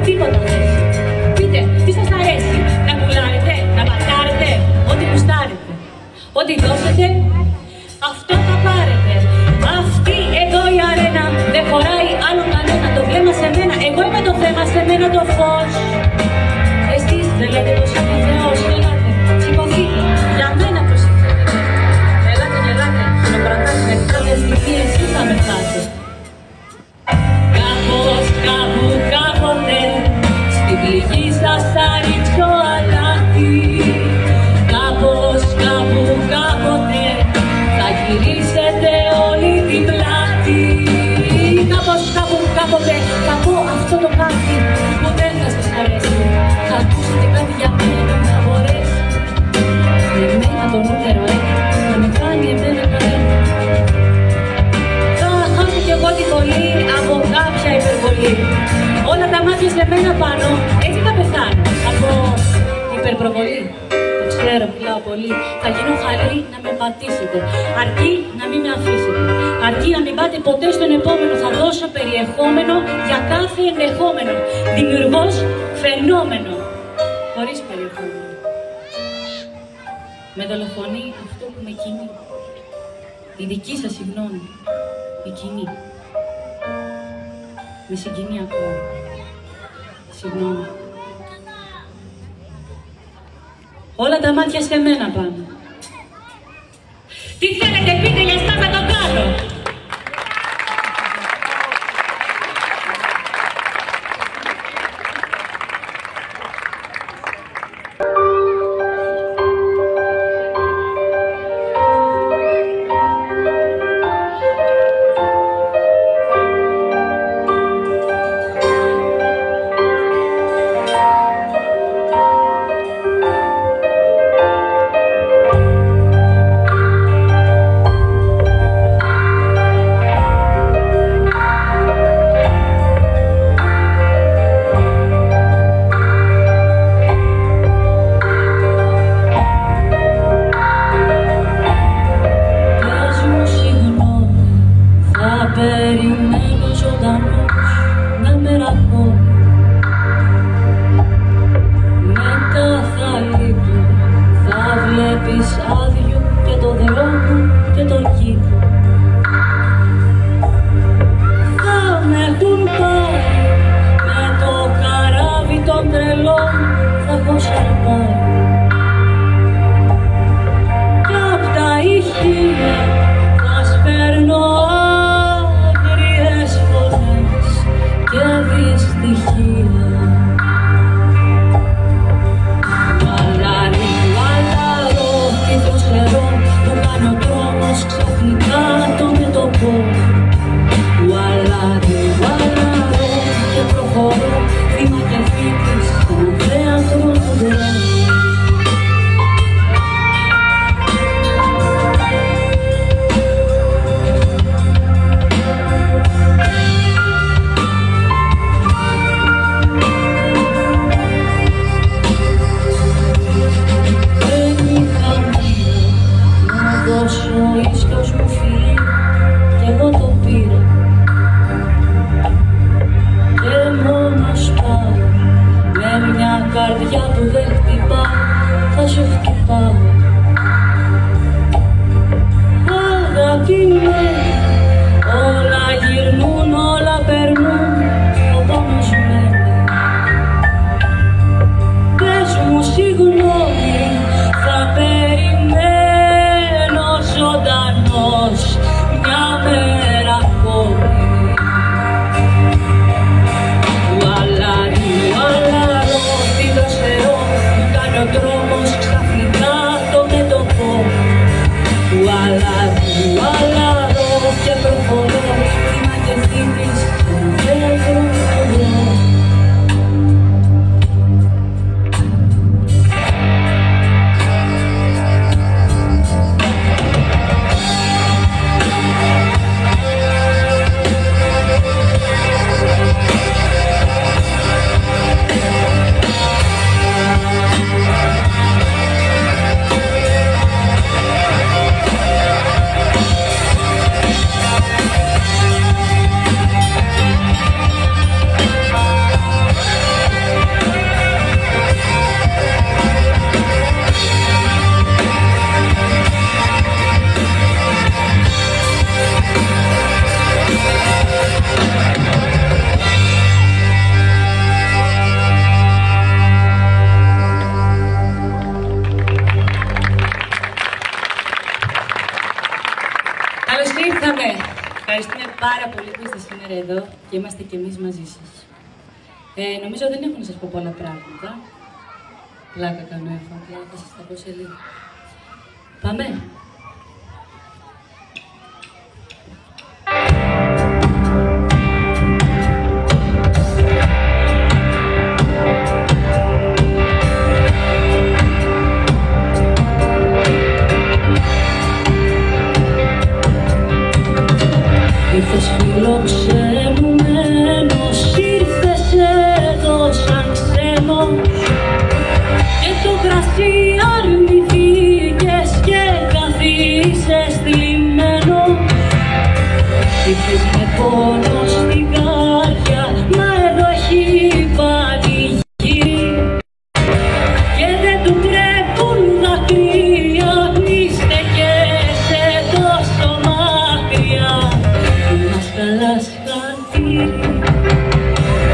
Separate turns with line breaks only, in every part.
τίποτα θέση. Πείτε, τι σας αρέσει, να πουλάρετε, να παρκάρετε, ό,τι γουστάρετε. Ό,τι δώσετε, αυτό θα πάρετε. Αυτή εδώ η αρένα δεν χωράει άλλο κανένα. Το βλέμμα σε μένα, εγώ είμαι το θέμα, σε μένα το φως. Εσείς δεν λέτε πως είναι Θεός, ελάτε, σηκωθείτε, για μένα προσεχθείτε. Ελάτε, γελάτε, χειροκρατάτε, κάποιες στιγμές εσείς θα με φάτε. Κάπως, κάπου, κάποτε, στην πληγή σας θα ρίξω αλάτι. Κάπως, κάπου, κάποτε, θα γυρίσετε όλη την πλάτη. Κάπως, κάπου, κάποτε, θα πω αυτό το κάτι που δεν θα σας αρέσει. Θα ακούσετε κάτι για μένα που θα μπορέσει. Εμένα το νούμερο να με κάνει εμένα κανένα. Θα χάσω κι εγώ τη βολή από κάποια υπερβολή. Όλα τα μάτια σε μένα πάνω, έτσι θα πεθάνω. Από υπερπροβολή. Το ξέρω, μιλάω πολύ. Θα γίνω χαλή να με πατήσετε. Αρκεί να μην με αφήσετε. Αρκεί να μην πάτε ποτέ στον επόμενο. Θα δώσω περιεχόμενο για κάθε ενδεχόμενο. Δημιουργός φαινόμενο. Χωρίς περιεχόμενο. Με δολοφονεί αυτό που με κινεί. Η δική σας η γνώμη. Η κοινή. Με συγκινεί ακόμα. Συγγνώμη. Όλα τα μάτια σε μένα πάνω. Τι θέλετε πείτε για εσάς να το κάνω.
Περιμένω ζωντανός να με ρακώ. Με κάθε λύπη θα βλέπεις άδειο και το δρόμο και το κήπο. Θα με έχουν πάρει με το καράβι των τρελών, θα έχω σαρπάρει. Κι απ' τα ηχεία θα σπέρνω άγριες φωνές και δυστυχίες. πάρα πολύ που είστε σήμερα εδώ και είμαστε κι εμείς μαζί σας. Νομίζω δεν έχω να σας πω πολλά πράγματα. Πλάκα κάνω έχω, απλά θα σας τα πω σε λίγο. Πάμε! Ήρθες φιλοξενούμενος, ήρθες εδώ σαν ξένος και το κρασί αρνηθήκες και καθίσες θλιμμένος. Ήρθες με πόνο στην καρδιά, μα εδώ έχει πανηγύρι και δεν του τρέχουν δακρύα, μη στέκεσαι τόσο μακριά. Καλά σκατήρι.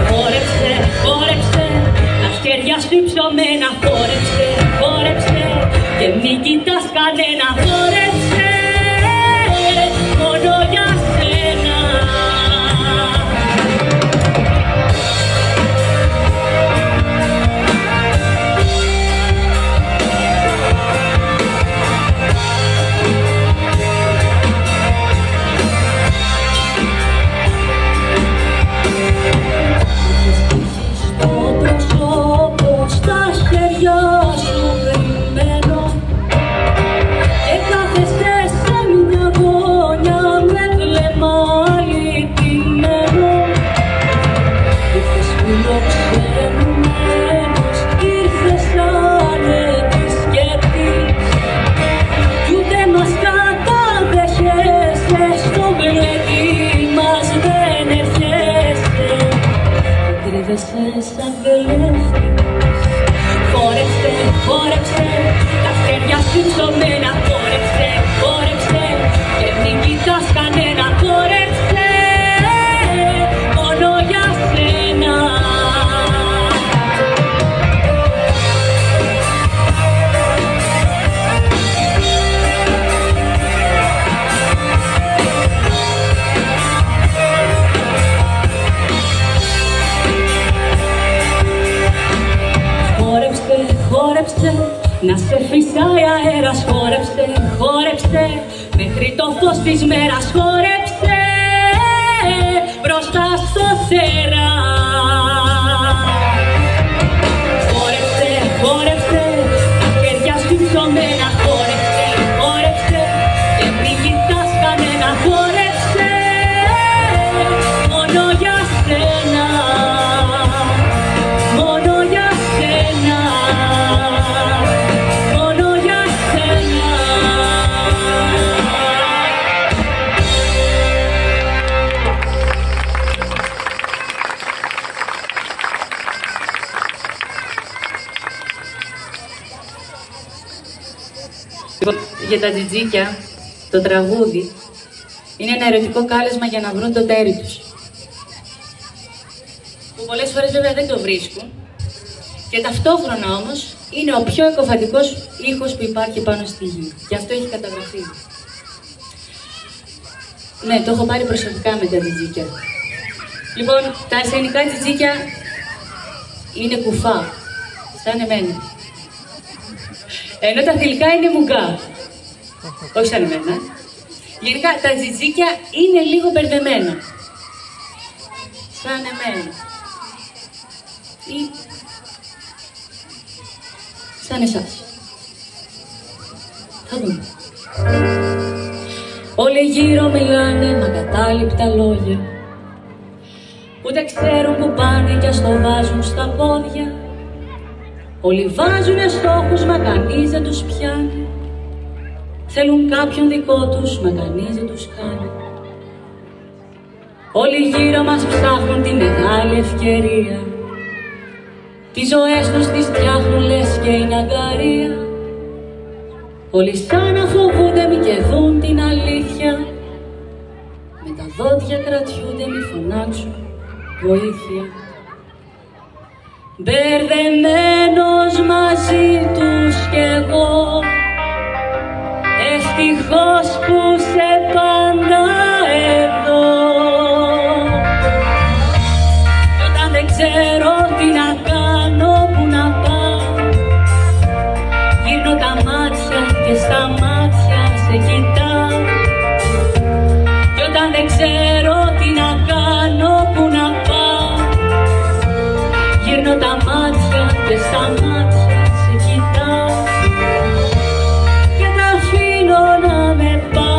Χόρεψε, χόρεψε, τα χέρια σου ψωμένα. Χόρεψε, χόρεψε και μην κοιτάς κανένα. Χόρεψε, μόνο για σένα. Χόρεψε, χόρεψε, τα χέρια σου ψωμένα. Χόρεψε, χόρεψε και μην κοιτάς κανένα. Χόρεψε, μόνο για σένα. Χόρεψε, να σε φυσάει αέρας. Χόρεψε, χόρεψε, μέχρι το φως της μέρας. Χόρεψε, μπροστά στο θέρα. Χόρεψε, χόρεψε, τα χέρια σου ψωμένα. Χόρεψε, χόρεψε και μην κοιτάς κανένα. Χόρεψε, μόνο για σένα. Μόνο για σένα. Για τα τζιτζίκια, το τραγούδι είναι ένα ερωτικό κάλεσμα για να βρουν το τέρι τους. Που πολλές φορές βέβαια δεν το βρίσκουν και ταυτόχρονα όμως είναι ο πιο εκοφαντικός ήχος που υπάρχει πάνω στη γη. Και αυτό έχει καταγραφεί. Ναι, το έχω πάρει προσωπικά με τα τζιτζίκια. Λοιπόν, τα αρσενικά τζιτζίκια είναι κουφά, σαν εμένα. Ενώ τα θηλυκά είναι μουγκά. Όχι σαν εμένα. Γενικά τα τζιτζίκια είναι λίγο μπερδεμένα. Σαν εμένα. Ή σαν εσάς. Θα δούμε. Όλοι γύρω μιλάνε με ακατάληπτα λόγια. Ούτε ξέρουν που πάνε κι ας το βάζουν στα πόδια. Όλοι βάζουνε στόχους, μα κανείς δεν τους πιάνει. Θέλουν κάποιον δικό τους, μα κανείς δεν τους κάνει. Όλοι γύρω μας ψάχνουν τη μεγάλη ευκαιρία. Τις ζωές τους τις φτιάχνουν λες και είναι αγκαρία. Όλοι σαν να φοβούνται μη και δουν την αλήθεια. Με τα δόντια κρατιούνται μη φωνάξουν βοήθεια. Μπερδεμένος μαζί τους κι εγώ, ευτυχώς που σε πάντα εδώ. ξέρω τι να κάνω, που να πάω. Γύρνω τα μάτια και στα μάτια σε κοιτάω. Κι όταν δεν ξέρω τι να κάνω, που να πάω, γύρνω τα μάτια και στα μάτια σε κοιτάω. Και τα αφήνω να με πάει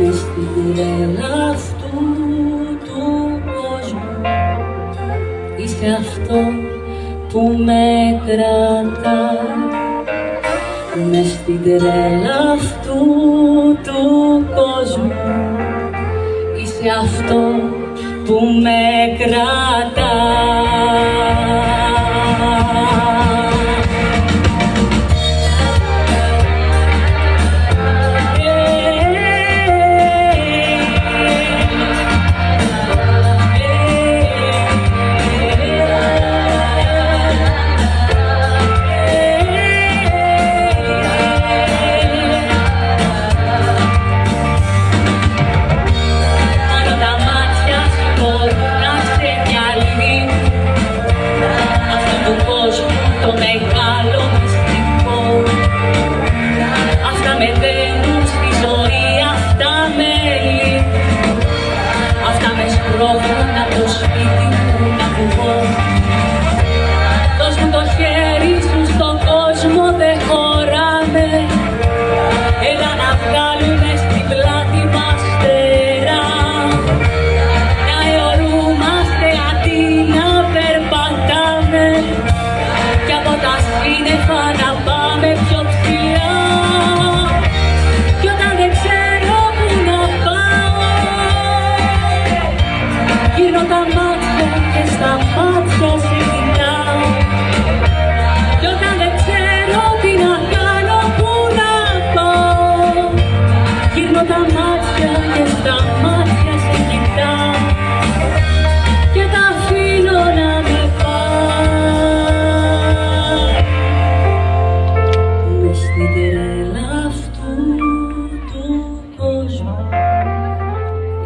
μες στην τρέλα αυτού του κόσμου. Είσαι αυτό που με κρατάει μες στην τρέλα αυτού του κόσμου. Είσαι αυτό που με κρατάει. Το μεγάλο μυστικό, αυτά με δένουν στη ζωή, αυτά με λύνουν, αυτά με σπρώχνουν από το σπίτι μου να βγω. Δώσ' μου το χέρι σου στον κόσμο, δεν χωράμε, έλα να βγάλουμε στην πλάτη μας φτερά, να αιωρούμαστε αντί να περπατάμε, κι από τα σύννεφα να πάμε πιο ψηλά. Κι όταν δεν ξέρω που να πάω, γύρω τα μάτια και στα μάτια σε κοιτάω. Κι όταν δεν ξέρω τι να κάνω, που να πάω, γύρω τα μάτια και στα μάτια σε κοιτάω. Και τα αφήνω να με πάει μες στην τρέλα αυτού του κόσμου.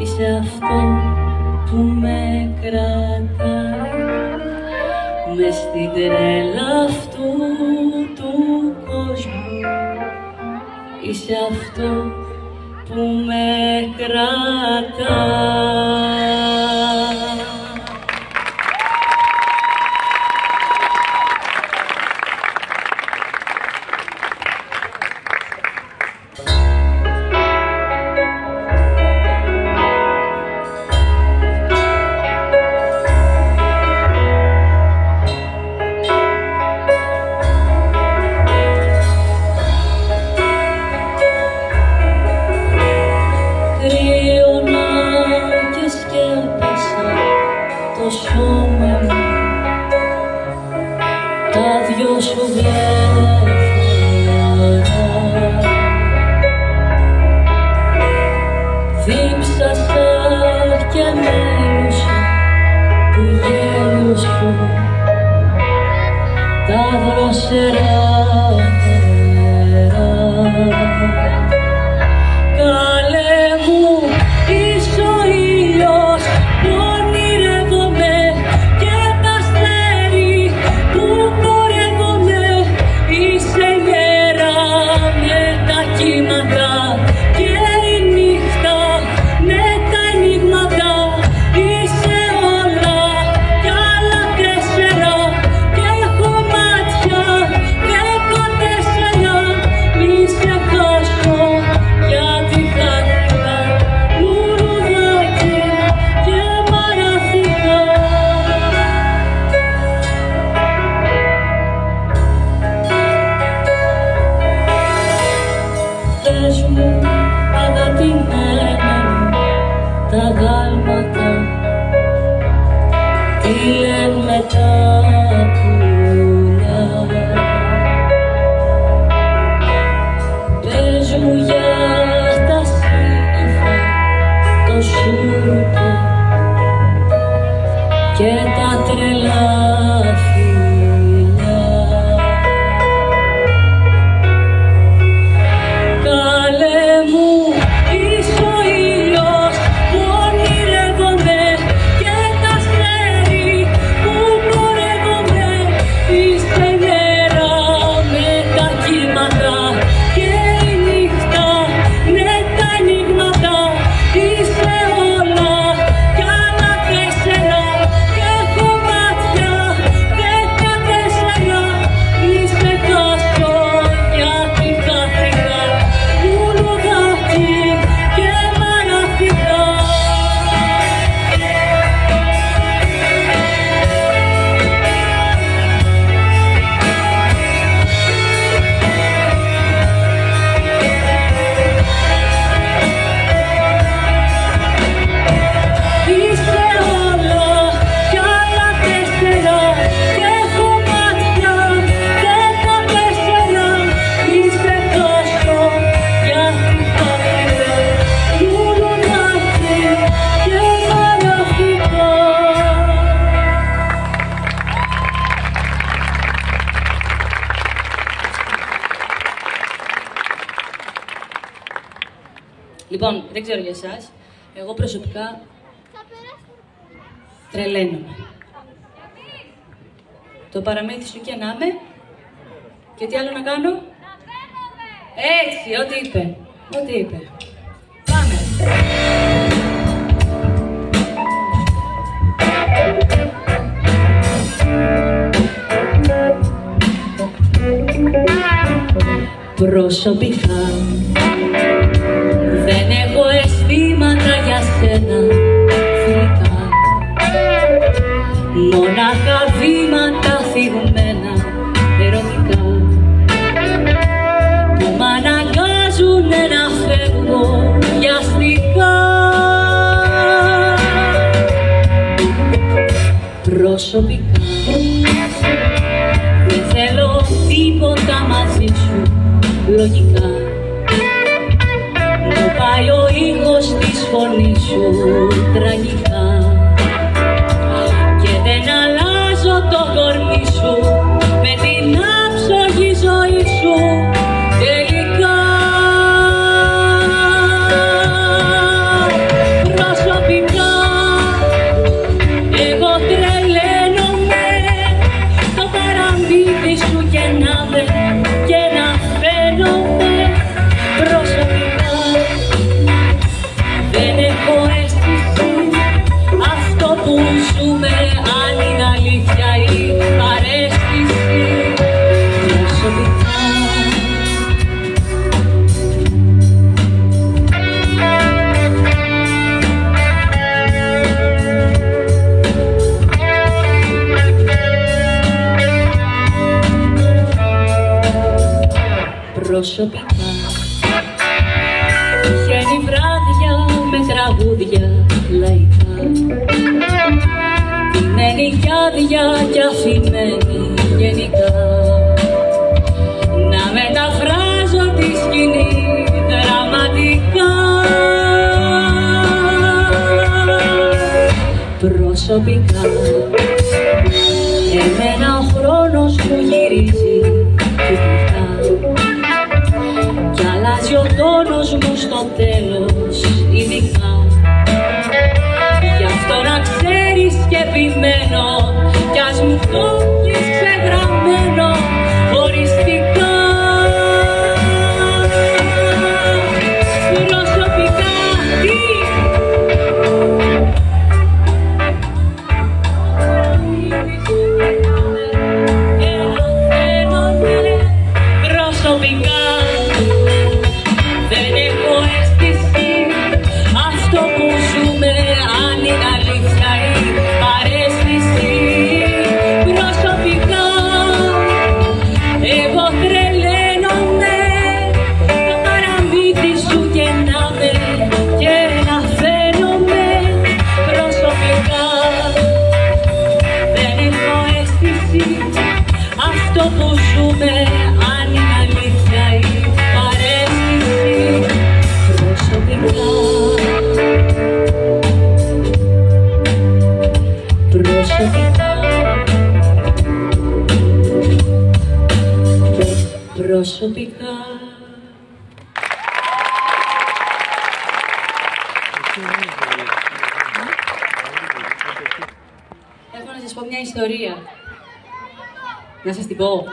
Είσαι αυτό που με κρατάει μες στην τρέλα αυτού του κόσμου. Είσαι αυτό που με κρατάει. Κρύωνα και σκέπασα το σώμα μου, τα δυο σου βλέφαρα. Δίψασα και μέλουσα του γέλου σου τα δροσερά νερά. Καλέ μου, είσαι ο ήλιος που ονειρεύομαι και τα αστέρι που πορεύομαι. Είσαι γέρα με τα κύματα και η νύχτα με τα ενίγματα. Είσαι όλα κι άλλα τέσσερα και έχω μάτια 14. Μη σε χάσω γιατί χάθηκα λουλουδάκι και μαράθηκα. Πες μου αγαπημένα μου τα γάλματα τι λένε με τα πουλιά. Πες μου για τα σύννεφα, το σούρουπο και τα τρελά φιλιά. Καλέ μου, είσαι ο ήλιος που ονειρεύομαι Λοιπόν, δεν ξέρω για εσάς. Εγώ προσωπικά τρελαίνομαι. Το παραμύθι σου και να είμαι. Και τι άλλο να κάνω? Έτσι, ό,τι είπε. Ό,τι είπε. Πάμε. Προσωπικά δεν έχω αισθήματα για σένα φιλικά, μονάχα βήματα θυγμένα ερωτικά που μ' αναγκάζουνε να φεύγω βιαστικά. Προσωπικά δεν θέλω τίποτα μαζί σου λογικά. Μου πάει ο ήχος της φωνής σου τραγικά και δεν αλλάζω το κορμί σου με την άψογη ζωή σου τελικά. Προσωπικά εγώ τρελαίνομαι, το παραμύθι σου γεννάμε και να φαίνομαι. Προσωπικά δεν έχω αίσθηση αυτό που ζούμε, αν είναι αλήθεια ή παρέστηση. Προσωπικά προσωπικά βγαίνει βράδια με τραγούδια λαϊκά, ντυμένη κι άδεια κι αφημένη γενικά, να μεταφράζω τη σκηνή δραματικά. Προσωπικά εμένα ο χρόνος μου γυρίζει κυκλικά κι αλλάζει ο τόνος μου στο τέλος ειδικά. Γι' αυτό να ξέρεις και επιμένω κι ας μου το έχεις ξεγραμμένο οριστικά. Προσωπικά τι προσωπικά δεν έχω αίσθηση αυτό που ζούμε, αν είναι αλήθεια ή παρέστηση. Προσωπικά εγώ τρελαίνομαι, το παραμύθι σου γεννάμε και να φαίνομαι. Προσωπικά δεν έχω αίσθηση αυτό που ζούμε, αν είναι αλήθεια ή παρέστηση. Προσωπικά προσωπικά. Έχω να σας πω μια ιστορία. Να σας την πω.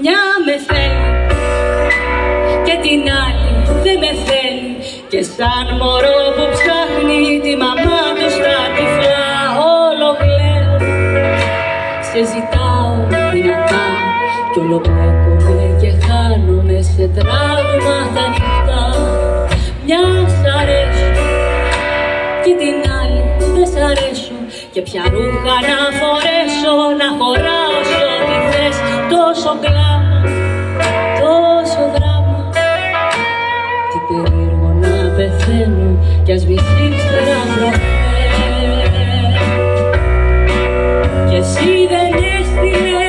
Μια με θέλει και την άλλη δεν με θέλει, και σαν μωρό που ψάχνει τη μαμά του στα τυφλά όλο κλαίω. Σε ζητάω δυνατά κι όλο μπλέκομαι και χάνομαι σε τραύματα νυχτά. Μια σ' αρέσω και την άλλη δεν σ' αρέσω, και ποια ρούχα να φορέσω, να χωράω σ' ό,τι θες. Τόσο κλάμα, τόσο δράμα, τι περίεργο να πεθαίνω κι ας μη ήξερα προχθές. Κι εσύ δεν έστειλες